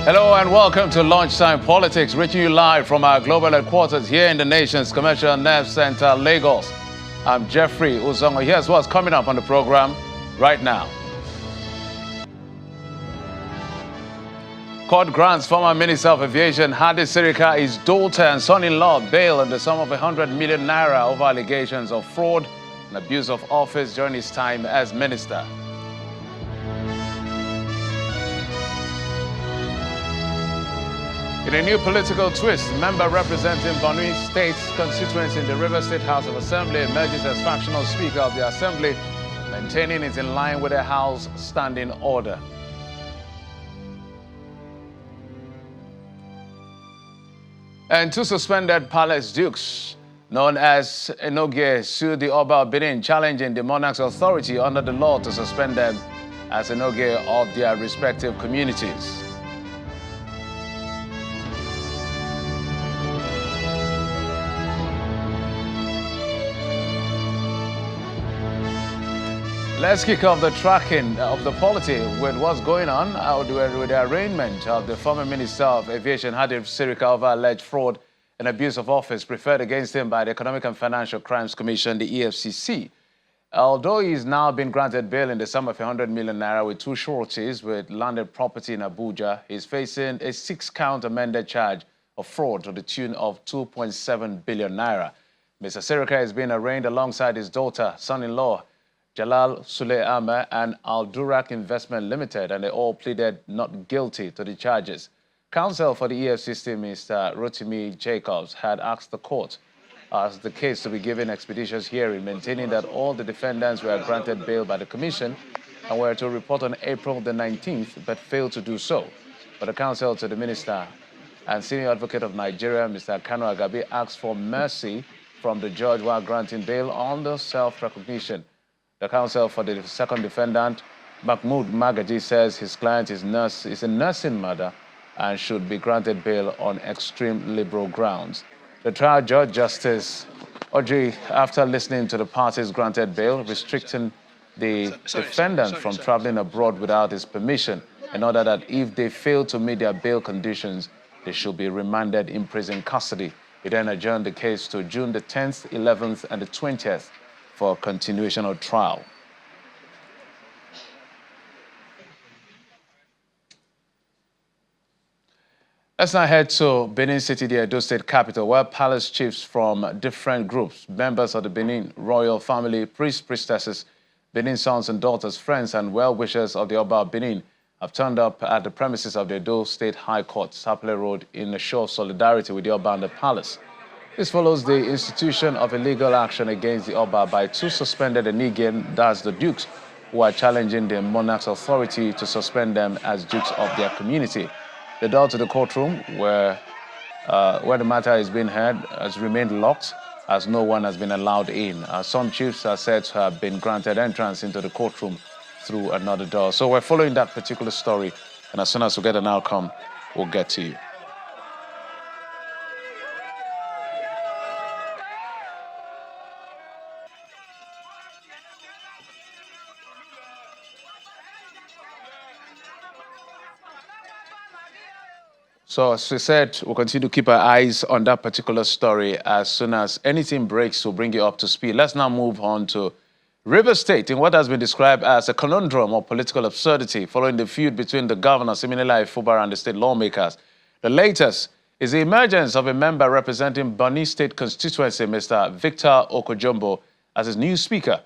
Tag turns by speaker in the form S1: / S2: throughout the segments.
S1: Hello and welcome to Lunchtime Politics, reaching you live from our global headquarters here in the nation's commercial nerve center, Lagos. I'm Jeffrey Uzongo. Here's what's coming up on the program right now. Court grants former Minister of Aviation Hadi Sirika his daughter and son-in-law bail in the sum of 100 million naira over allegations of fraud and abuse of office during his time as minister. In a new political twist, member representing Benin State's constituency in the River State House of Assembly emerges as factional speaker of the Assembly, maintaining it in line with the House standing order. And two suspended palace dukes, known as Enogie, sued the Oba of Benin, challenging the monarch's authority under the law to suspend them as Enogie of their respective communities. Let's kick off the tracking of the polity with what's going on with the arraignment of the former Minister of Aviation, Hadi Sirika, over alleged fraud and abuse of office preferred against him by the Economic and Financial Crimes Commission, the EFCC. Although he's now been granted bail in the sum of 100 million naira with two sureties with landed property in Abuja, he's facing a 6-count amended charge of fraud to the tune of 2.7 billion naira. Mr. Sirika has been arraigned alongside his daughter, son-in-law, Jalal Sule Ahmed and Al Durak Investment Limited, and they all pleaded not guilty to the charges. Counsel for the EFCC, Mr. Rotimi Jacobs, had asked the court as the case to be given expeditious hearing, maintaining that all the defendants were granted bail by the commission and were to report on April the 19th, but failed to do so. But the counsel to the minister and senior advocate of Nigeria, Mr. Kano Agabi, asked for mercy from the judge while granting bail on the self-recognition. The counsel for the second defendant, Mahmoud Magaji, says his client is a nursing mother and should be granted bail on extreme liberal grounds. The trial judge, Justice Audrey, after listening to the parties, granted bail, restricting the defendant from traveling abroad without his permission, in order that if they fail to meet their bail conditions, they should be remanded in prison custody. He then adjourned the case to June the 10th, 11th, and the 20th. For continuation of trial. Let's now head to Benin City, the Edo State capital, where palace chiefs from different groups, members of the Benin royal family, priests, priestesses, Benin sons and daughters, friends, and well-wishers of the Oba of Benin have turned up at the premises of the Edo State High Court, Sapele Road, in a show of solidarity with the Oba and the palace. This follows the institution of illegal action against the Oba by two suspended Indigenes, that's the dukes, who are challenging the monarch's authority to suspend them as dukes of their community. The door to the courtroom, where the matter is being heard, has remained locked, as no one has been allowed in. Some chiefs are said to have been granted entrance into the courtroom through another door. So we're following that particular story, and as soon as we get an outcome, we'll get to you. So as we said, we'll continue to keep our eyes on that particular story. As soon as anything breaks, we'll bring you up to speed. Let's now move on to River State in what has been described as a conundrum of political absurdity following the feud between the governor, Siminalayi Fubara, and the state lawmakers. The latest is the emergence of a member representing Benin State constituency, Mr. Victor Okojombo, as his new speaker.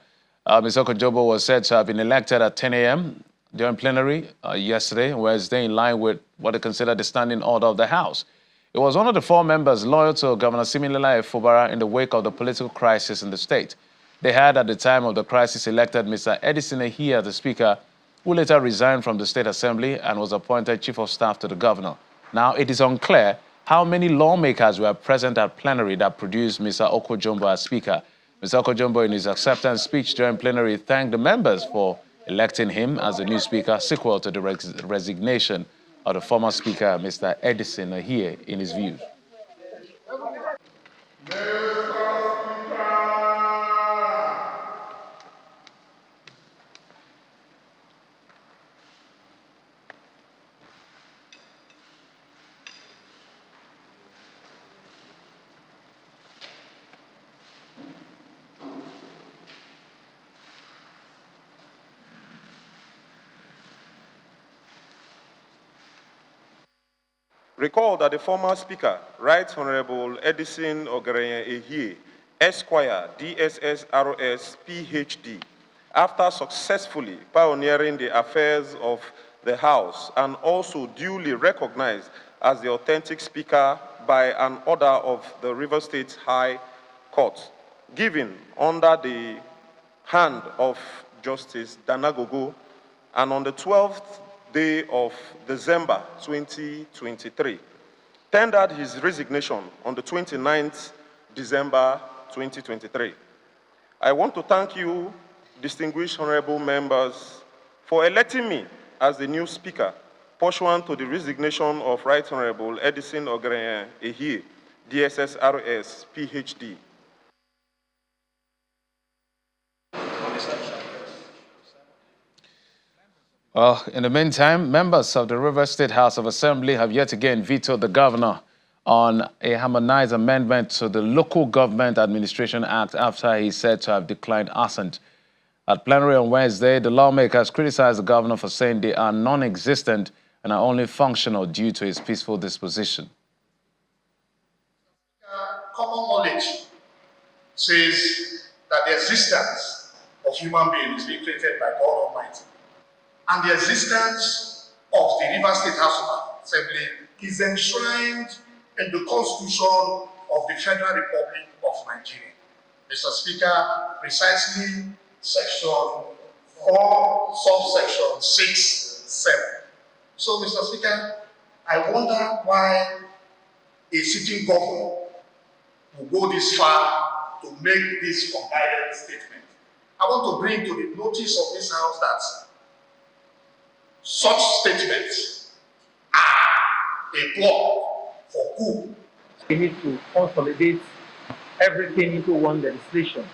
S1: Mr. Okojombo was said to have been elected at 10 a.m. during plenary yesterday, Wednesday, in line with what they consider the standing order of the House. It was one of the 4 members loyal to Governor Siminalayi Fubara in the wake of the political crisis in the state. They had, at the time of the crisis, elected Mr. Edison Ehia, the speaker, who later resigned from the State Assembly and was appointed Chief of Staff to the governor. Now, it is unclear how many lawmakers were present at plenary that produced Mr. Okojombo as speaker. Mr. Okojombo, in his acceptance speech during plenary, thanked the members for electing him as the new speaker, sequel to the resignation of the former speaker, Mr. Edison Ehie, in his views.
S2: Recall that the former Speaker, Right Honorable Edison Ogereye Ehie, Esquire, DSS-RS, PhD, after successfully pioneering the affairs of the House and also duly recognized as the authentic Speaker by an order of the Rivers State High Court, given under the hand of Justice Danagogo, and on the 12th day of December 2023, tendered his resignation on the 29th December 2023. I want to thank you, distinguished honorable members, for electing me as the new Speaker, pursuant to the resignation of Right Honorable Edison Ogereye Ehie, DSS-RS, PhD.
S1: Well, in the meantime, members of the Rivers State House of Assembly have yet again vetoed the governor on a harmonized amendment to the Local Government Administration Act after he's said to have declined assent. At plenary on Wednesday, the lawmakers criticized the governor for saying they are non-existent and are only functional due to his peaceful disposition.
S3: Common knowledge says that the existence of human beings is being created by God Almighty. And the existence of the Rivers State House of Assembly is enshrined in the Constitution of the Federal Republic of Nigeria. Mr. Speaker, precisely section 4, subsection 6-7. So, Mr. Speaker, I wonder why a sitting governor will go this far to make this unguided statement. I want to bring to the notice of this House that such statements are a plot for coup.
S4: We need to consolidate everything into one legislation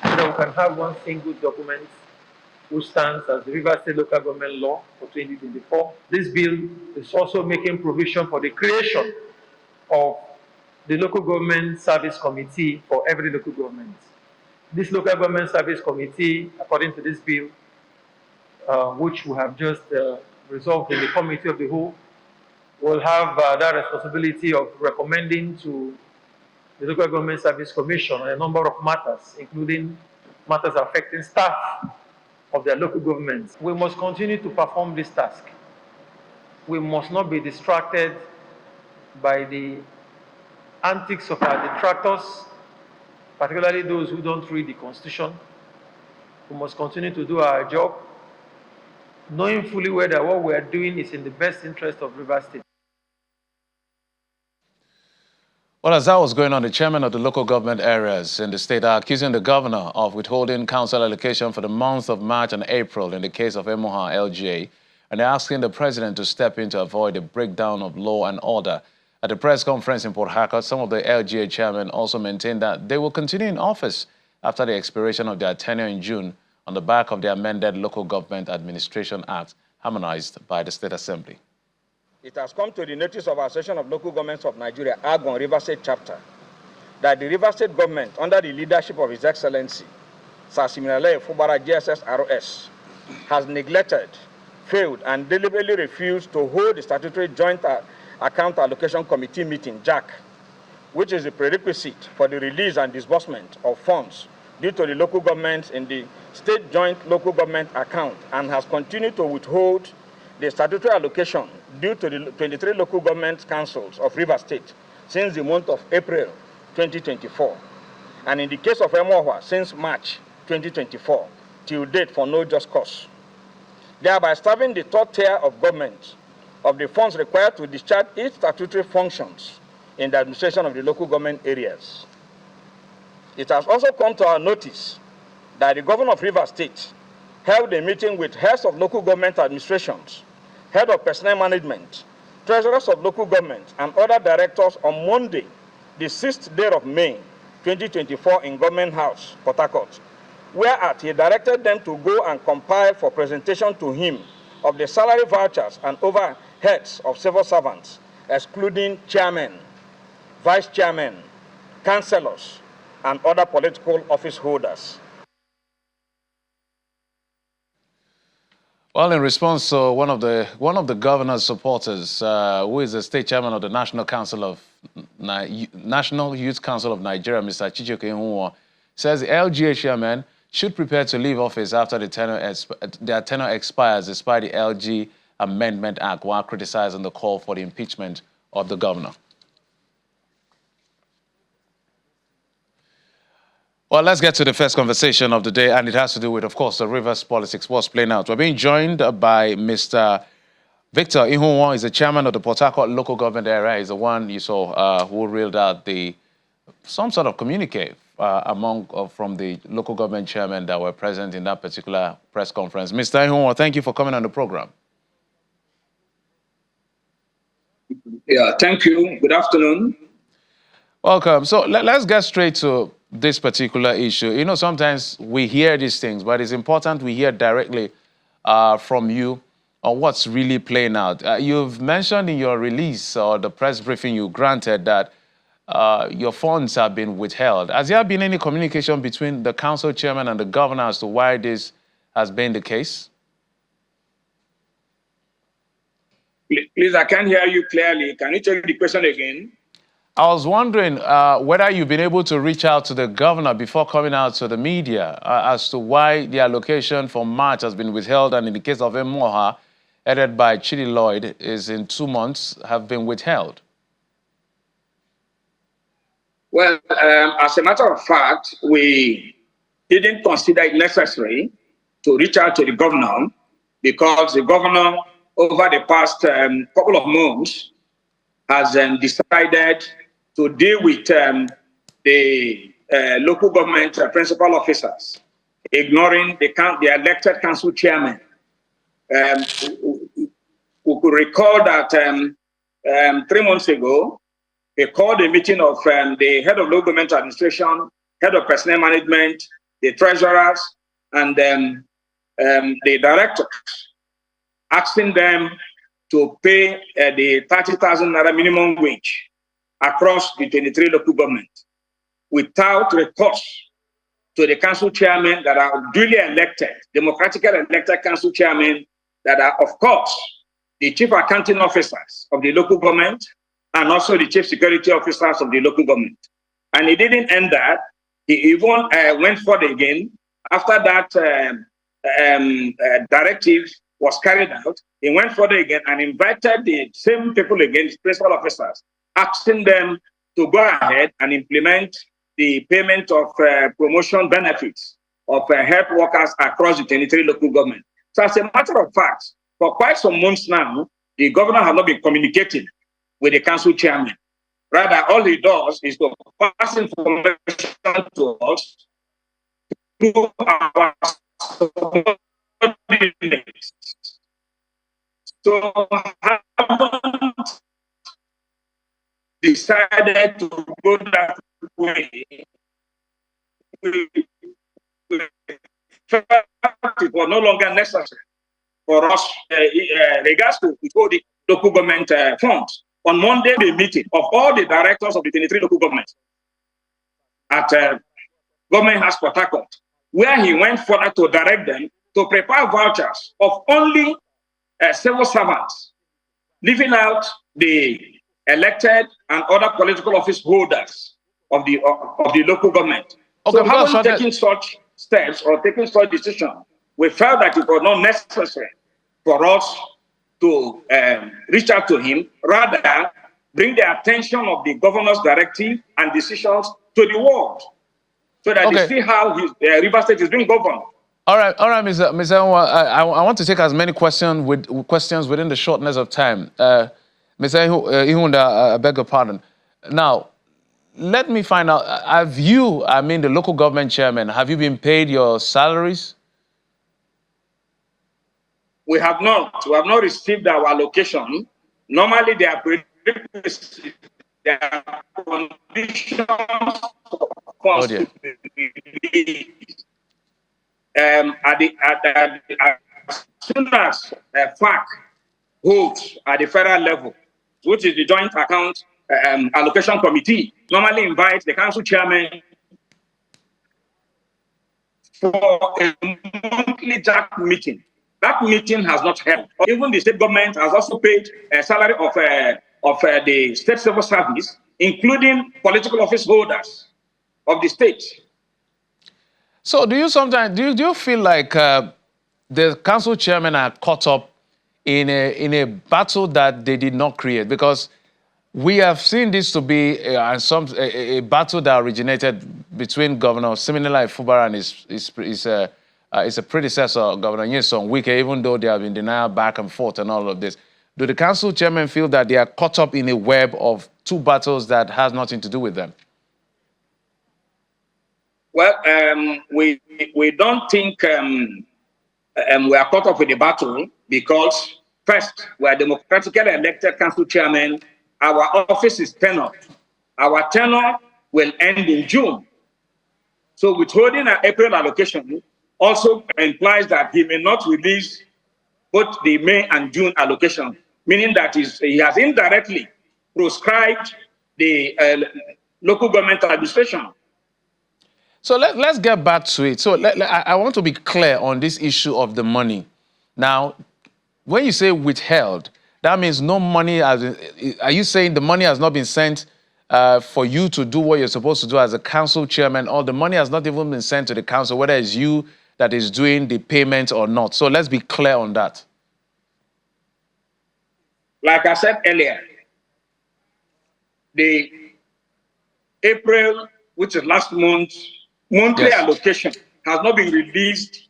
S4: so that we can have one single document which stands as the Rivers State Local Government Law for 2024. This bill is also making provision for the creation of the Local Government Service Committee for every local government. This Local Government Service Committee, according to this bill, which we have just resolved in the Committee of the Whole, will have that responsibility of recommending to the Local Government Service Commission on a number of matters, including matters affecting staff of their local governments. We must continue to perform this task. We must not be distracted by the antics of our detractors, particularly those who don't read the Constitution. We must continue to do our job, knowing fully well that what we are doing is in the best interest of Rivers State.
S1: Well, as that was going on, the chairman of the local government areas in the state are accusing the governor of withholding council allocation for the months of March and April in the case of Emoha LGA, and they're asking the president to step in to avoid a breakdown of law and order. At the press conference in Port Harcourt, some of the LGA chairmen also maintained that they will continue in office after the expiration of their tenure in June on the back of the amended Local Government Administration Act harmonized by the State Assembly.
S5: It has come to the notice of our Association of Local Governments of Nigeria, Agon River State Chapter, that the River State government, under the leadership of His Excellency, Sir Siminalayi Fubara GSS-RS, has neglected, failed, and deliberately refused to hold the statutory Joint Account Allocation Committee meeting, JAC, which is the prerequisite for the release and disbursement of funds due to the local governments in the State Joint Local Government Account, and has continued to withhold the statutory allocation due to the 23 local government councils of River State since the month of April 2024, and in the case of Emoha since March 2024 till date for no just cause, thereby starving the third tier of government of the funds required to discharge its statutory functions in the administration of the local government areas. It has also come to our notice that the governor of River State held a meeting with heads of local government administrations, head of personnel management, treasurers of local government, and other directors on Monday, the 6th day of May, 2024 in Government House, Port Harcourt, whereat he directed them to go and compile for presentation to him of the salary vouchers and overheads of civil servants, excluding chairmen, vice chairmen, councillors, and other political office holders.
S1: Well, in response to one of the governor's supporters, who is the state chairman of the National Youth Council of Nigeria, Mr. Chichoke Ihunwa, says the LGA chairman should prepare to leave office after their tenure expires despite the LG Amendment Act, while criticizing the call for the impeachment of the governor. Well, let's get to the first conversation of the day, and it has to do with, of course, the Rivers politics, what's playing out. We're being joined by Mr. Victor Ihunwa. He's the chairman of the Port Harcourt local government area. He's the one you saw who reeled out some sort of communique from the local government chairmen that were present in that particular press conference. Mr. Ihunwa, thank you for coming on the program.
S6: Yeah, thank you. Good afternoon.
S1: Welcome. So let's get straight to this particular issue. You know, sometimes we hear these things, but it's important we hear directly from you on what's really playing out. You've mentioned in your release or the press briefing you granted that your funds have been withheld. Has there been any communication between the council chairman and the governor as to why this has been the case?
S6: Please, I can't hear you clearly. Can you take the question again?
S1: I was wondering whether you've been able to reach out to the governor before coming out to the media as to why the allocation for March has been withheld, and in the case of Emoha, headed by Chidi Lloyd, is in 2 months, have been withheld.
S6: Well, as a matter of fact, we didn't consider it necessary to reach out to the governor because the governor, over the past couple of months, has decided to deal with the local government principal officers, ignoring the elected council chairman. We could recall that 3 months ago, he called a meeting of the head of local government administration, head of personnel management, the treasurers, and the directors, asking them to pay the 30,000 naira minimum wage across the 23 local governments without recourse to the council chairmen that are duly elected, democratically elected council chairmen that are, of course, the chief accounting officers of the local government and also the chief security officers of the local government. And he didn't end that. He even went further again. After that directive was carried out, he went further again and invited the same people again, the principal officers, asking them to go ahead and implement the payment of promotion benefits of health workers across the 23 local government. So as a matter of fact, for quite some months now, the governor has not been communicating with the council chairman. Rather, all he does is to pass information to us through our subordinates. So haven't decided to go that way. It was no longer necessary for us, regards to the local government funds. On Monday, the meeting of all the directors of the 23 local governments at Government House Port Harcourt, where he went further to direct them to prepare vouchers of only civil servants, leaving out the elected and other political office holders of the local government. Okay, so having taken such steps or taking such decision, we felt that it was not necessary for us to reach out to him, rather bring the attention of the governor's directive and decisions to the world, so that they see how his River State is being governed.
S1: All right, Mr. Ihunwa, I want to take as many questions within the shortness of time. Mr. Ihunwa, I beg your pardon. Now, let me find out, have you, the local government chairman, have you been paid your salaries?
S6: We have not. We have not received our allocation. Normally, they are conditions as soon as FAC holds at the federal level, which is the Joint Account Allocation Committee, normally invites the council chairman for a monthly JAC meeting That meeting has not held. Even the state government has also paid a salary of the state civil service, including political office holders of the state.
S1: So do you feel like the council chairmen are caught up in a battle that they did not create? Because we have seen this to be a battle that originated between Governor Siminala Ifubara and his predecessor, Governor Nyesom Wike, even though they have been denied back and forth and all of this. Do the council chairmen feel that they are caught up in a web of two battles that has nothing to do with them?
S6: Well, we don't think we are caught up with the battle because, first, we are democratically elected council chairmen. Our office is tenured. Our tenure will end in June. So withholding an April allocation also implies that he may not release both the May and June allocation, meaning that he has indirectly proscribed the local government administration.
S1: So let's get back to it. So I want to be clear on this issue of the money. Now, when you say withheld, that means no money are you saying the money has not been sent for you to do what you're supposed to do as a council chairman, or the money has not even been sent to the council, whether it's you that is doing the payment or not? So let's be clear on that.
S6: Like I said earlier, the April, which is last month, monthly allocation has not been released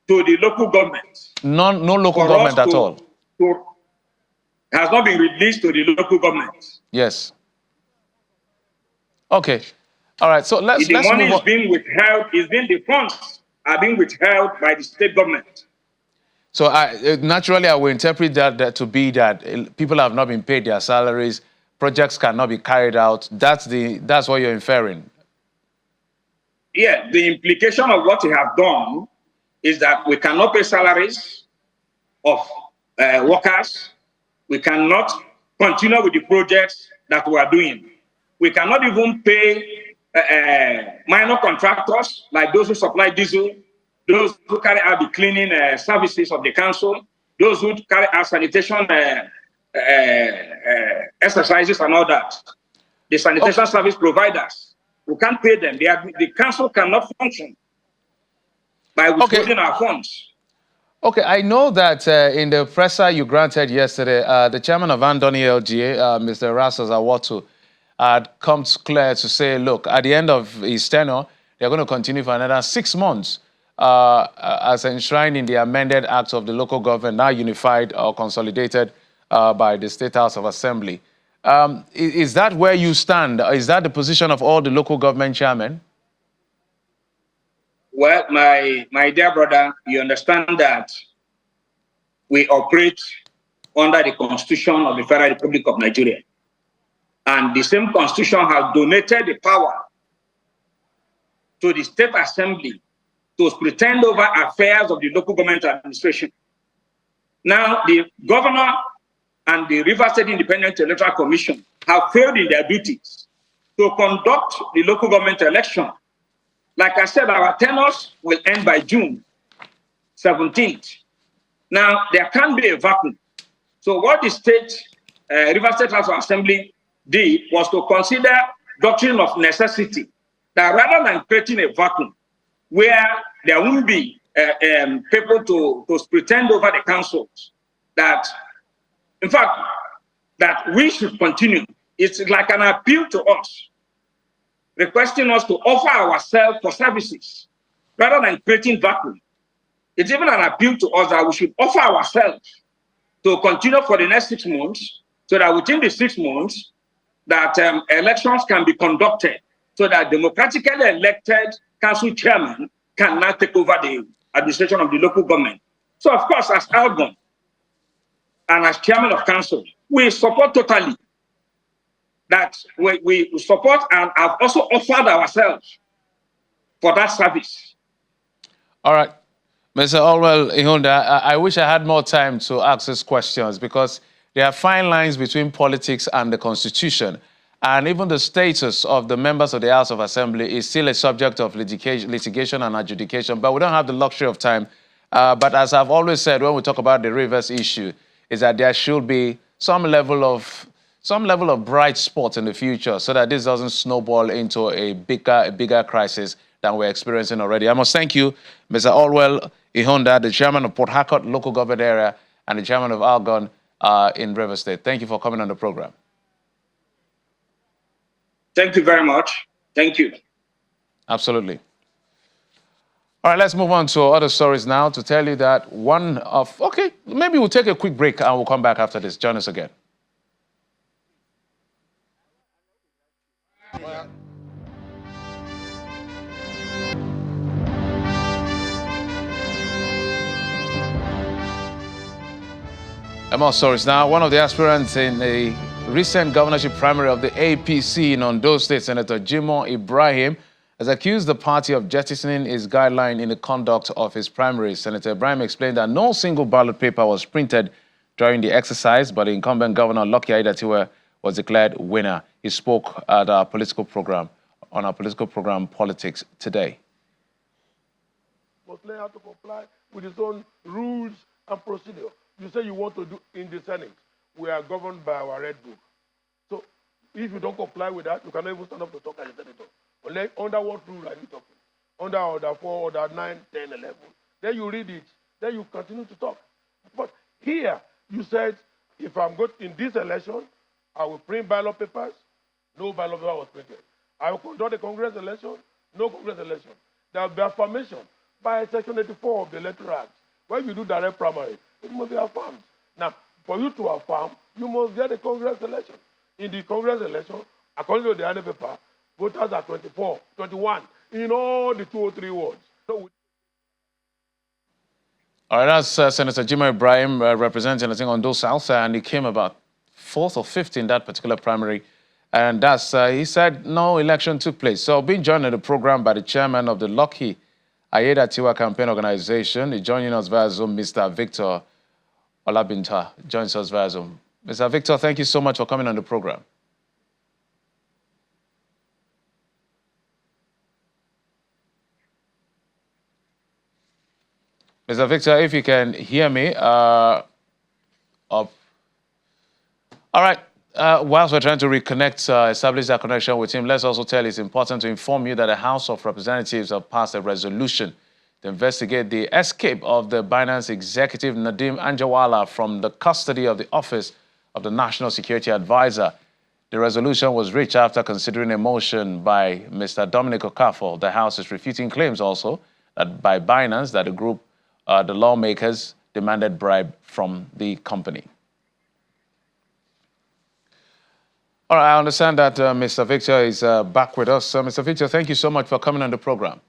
S6: to the local government.
S1: No local government at all.
S6: Has not been released to the local government.
S1: Yes. Okay. All right. So let's
S6: the money
S1: move on.
S6: Is being withheld. The funds are being withheld by the state government.
S1: So naturally, I will interpret that to be that people have not been paid their salaries, projects cannot be carried out. That's what you're inferring.
S6: Yeah, the implication of what we have done is that we cannot pay salaries of workers. We cannot continue with the projects that we are doing. We cannot even pay minor contractors like those who supply diesel, those who carry out the cleaning services of the council, those who carry out sanitation exercises and all that. The sanitation service providers. We can't pay them. The council cannot function by withholding our funds.
S1: Okay, I know that in the presser you granted yesterday, the chairman of Andoni LGA, Mr. Rassos Awatu, had come clear to say, look, at the end of his tenure, they're going to continue for another 6 months as enshrined in the amended acts of the local government, now unified or consolidated by the State House of Assembly. Is that where you stand? Is that the position of all the local government chairmen?
S6: Well, my dear brother, you understand that we operate under the Constitution of the Federal Republic of Nigeria. And the same Constitution has donated the power to the State Assembly to pretend over affairs of the local government administration. Now, the governor and the Rivers State Independent Electoral Commission have failed in their duties to conduct the local government election. Like I said, our tenures will end by June 17th. Now, there can be a vacuum. So what the Rivers State House of Assembly did was to consider doctrine of necessity, that rather than creating a vacuum where there won't be people to pretend over the councils, that in fact, that we should continue. It's like an appeal to us, requesting us to offer ourselves for services rather than creating vacuum. It's even an appeal to us that we should offer ourselves to continue for the next 6 months, so that within the 6 months, that elections can be conducted, so that democratically elected council chairman can now take over the administration of the local government. So, of course, as Algon, and as chairman of council, we support totally that we support and have also offered ourselves for that service. All
S1: right. Mr. Orwell Ihunda, I wish I had more time to ask these questions, because there are fine lines between politics and the Constitution. And even the status of the members of the House of Assembly is still a subject of litigation and adjudication. But we don't have the luxury of time But as I've always said, when we talk about the rivers issue, is that there should be some level of bright spots in the future so that this doesn't snowball into a bigger crisis than we're experiencing already. I must thank you, Mr. Allwell Ihonda, the chairman of Port Harcourt local government area and the chairman of Algon in River State. Thank you for coming on the program.
S6: Thank you very much. Thank you.
S1: Absolutely. All right, let's move on to other stories now to tell you that maybe we'll take a quick break and we'll come back after this. Join us again. More stories now. One of the aspirants in the recent governorship primary of the APC in Ondo State, Senator Jimoh Ibrahim, has accused the party of jettisoning his guideline in the conduct of his primaries. Senator Ibrahim explained that no single ballot paper was printed during the exercise, but the incumbent governor, Lucky Aiyedatiwa, was declared winner. He spoke at our political program, Politics Today.
S7: Must learn how to comply with his own rules and procedure. You say you want to do in the Senate. We are governed by our Red Book. So if you don't comply with that, you cannot even stand up to talk as a senator. Unless, under what rule are you talking? Under Order 4, Order 9, 10, 11. Then you read it. Then you continue to talk. But here, you said, if I'm good in this election, I will print ballot papers. No ballot paper was printed. I will conduct a Congress election. No Congress election. There will be affirmation by Section 84 of the Electoral Act. When you do direct primary, it must be affirmed. Now, for you to affirm, you must get a Congress election. In the Congress election, according to the other paper, voters are 21 in all the 203 wards. So
S1: all right, that's Senator Jimoh Ibrahim representing, I think, Ondo South, and he came about 4th or 5th in that particular primary. And that's, he said, no election took place. So being joined in the program by the chairman of the Lucky Aiyedatiwa campaign organization, he's joining us via Zoom, Mr. Victor Olabinta joins us via Zoom. Mr. Victor, thank you so much for coming on the program. Mr. Victor, if you can hear me. All right. Whilst we're trying to reconnect, establish that connection with him, let's also tell it's important to inform you that the House of Representatives have passed a resolution to investigate the escape of the Binance executive Nadeem Anjarwalla from the custody of the Office of the National Security Advisor. The resolution was reached after considering a motion by Mr. Dominic Okafor. The House is refuting claims also that by Binance that the group, the lawmakers, demanded bribe from the company. All right, I understand that Mr. Victor is back with us. Mr. Victor, thank you so much for coming on the program.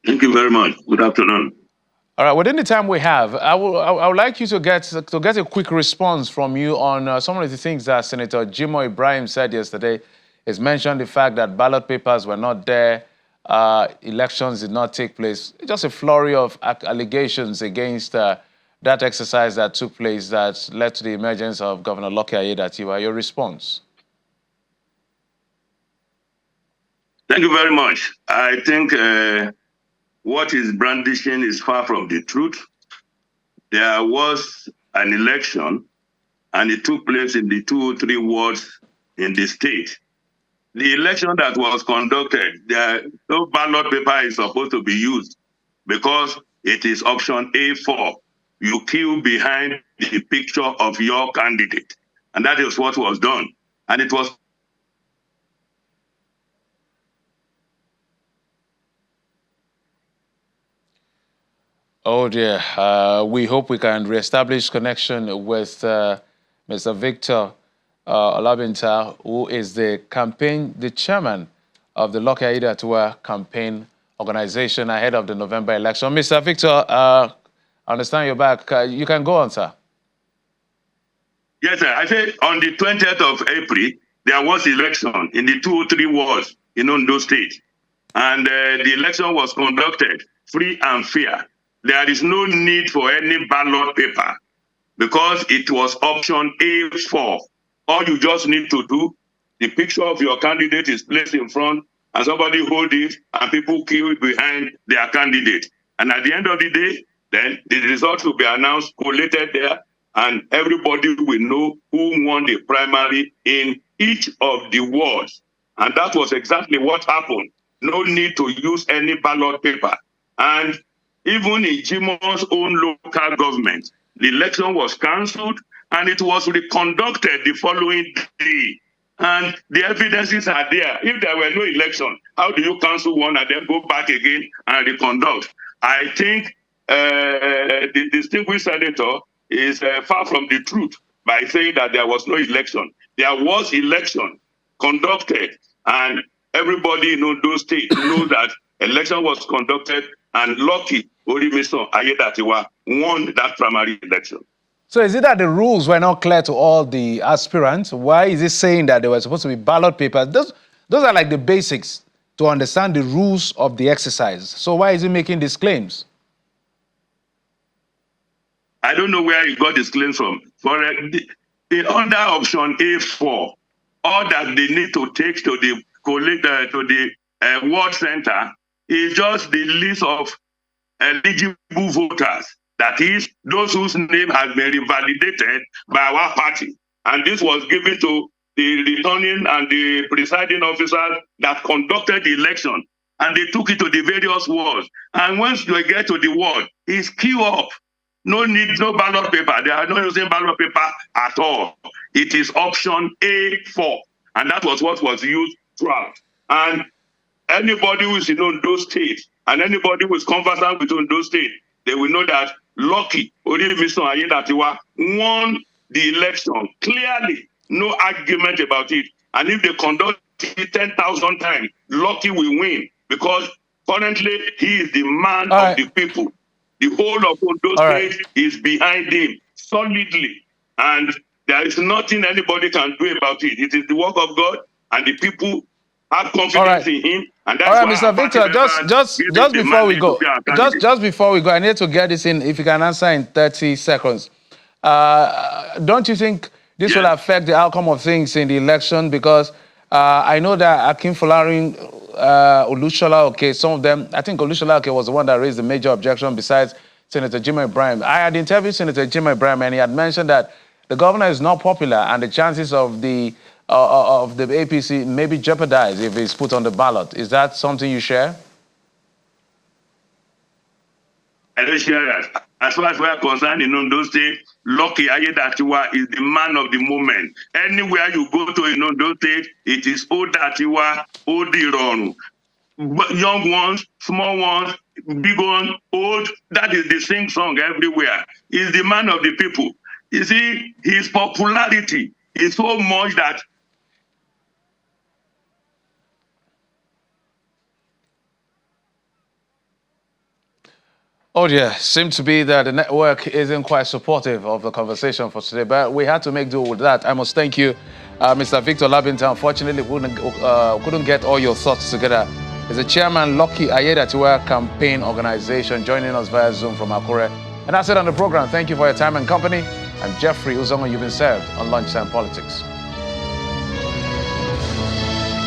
S8: Thank you very much. Good afternoon.
S1: All right, within the time we have, I would like you to get a quick response from you on some of the things that Senator Jimoh Ibrahim said yesterday. He's mentioned the fact that ballot papers were not there, elections did not take place. Just a flurry of allegations against that exercise that took place that led to the emergence of Governor Lucky Aiyedatiwa. Your response?
S8: Thank you very much. I think what is brandishing is far from the truth. There was an election, and it took place in the 203 wards in the state. The election that was conducted, no ballot paper is supposed to be used because it is option A4. You queue behind the picture of your candidate. And that is what was done. And it was
S1: oh dear, we hope we can reestablish connection with Mr. Victor Olabinta, who is the chairman of the Lucky Aiyedatiwa campaign organization ahead of the November election. Mr. Victor, I understand you're back. You can go on, sir.
S8: Yes, sir. I said on the 20th of April, there was election in the 203 wards in Ondo State. And the election was conducted free and fair. There is no need for any ballot paper because it was option A4. All you just need to do, the picture of your candidate is placed in front, and somebody hold it, and people queue behind their candidate. And at the end of the day, then the results will be announced, collated there, and everybody will know who won the primary in each of the wards. And that was exactly what happened. No need to use any ballot paper. And even in Jimon's own local government, the election was cancelled and it was reconducted the following day. And the evidences are there. If there were no election, how do you cancel one and then go back again and reconduct? I think the distinguished senator is far from the truth by saying that there was no election. There was election conducted, and everybody in those states knows that election was conducted, and Lucky Orimisan Ayedatiwa won that primary election.
S1: So is it that the rules were not clear to all the aspirants? Why is it saying that there were supposed to be ballot papers? Those are like the basics to understand the rules of the exercise. So why is he making these claims?
S8: I don't know where he got his claims from. For under option A4, all that they need to take to the ward center is just the list of eligible voters. That is, those whose name has been revalidated by our party. And this was given to the returning and the presiding officers that conducted the election. And they took it to the various wards. And once they get to the ward, it's queue up. No need, no ballot paper. They are not using ballot paper at all. It is option A4. And that was what was used throughout. And anybody who is in those states and anybody who is conversant with those states, they will know that Lucky Orimisan Ayedatiwa won the election clearly. No argument about it. And if they conduct it 10,000 times, Lucky will win because currently he is the man of the people. The whole of those states is behind him solidly. And there is nothing anybody can do about it. It is the work of God, and the people have confidence in him. And that's
S1: all right, Mr. Victor, just before we go, just before we go, I need to get this in, if you can answer in 30 seconds. Don't you think this will affect the outcome of things in the election? Because I know that Akin Folarin, Olushola, okay, some of them, I think Olushola, okay, was the one that raised the major objection besides Senator Jimoh Ibrahim. I had interviewed Senator Jimoh Ibrahim, and he had mentioned that the governor is not popular and the chances of the APC may be jeopardized if it's put on the ballot. Is that something you share?
S8: I don't share that. As far as we are concerned, in those states, Lucky Ayedatiwa is the man of the moment. Anywhere you go to those states, it is Odatiwa, Odiron. Young ones, small ones, big ones, old, that is the sing song everywhere. He's the man of the people. You see, his popularity is so much that
S1: oh yeah, seems to be that the network isn't quite supportive of the conversation for today, but we had to make do with that. I must thank you, Mr. Victor Labinta. Unfortunately, we couldn't get all your thoughts together. He's the chairman, Lucky Ayedatiwa Campaign Organization, joining us via Zoom from Akure. And that's it on the program. Thank you for your time and company. I'm Jeffrey Uzongo. You've been served on Lunchtime Politics.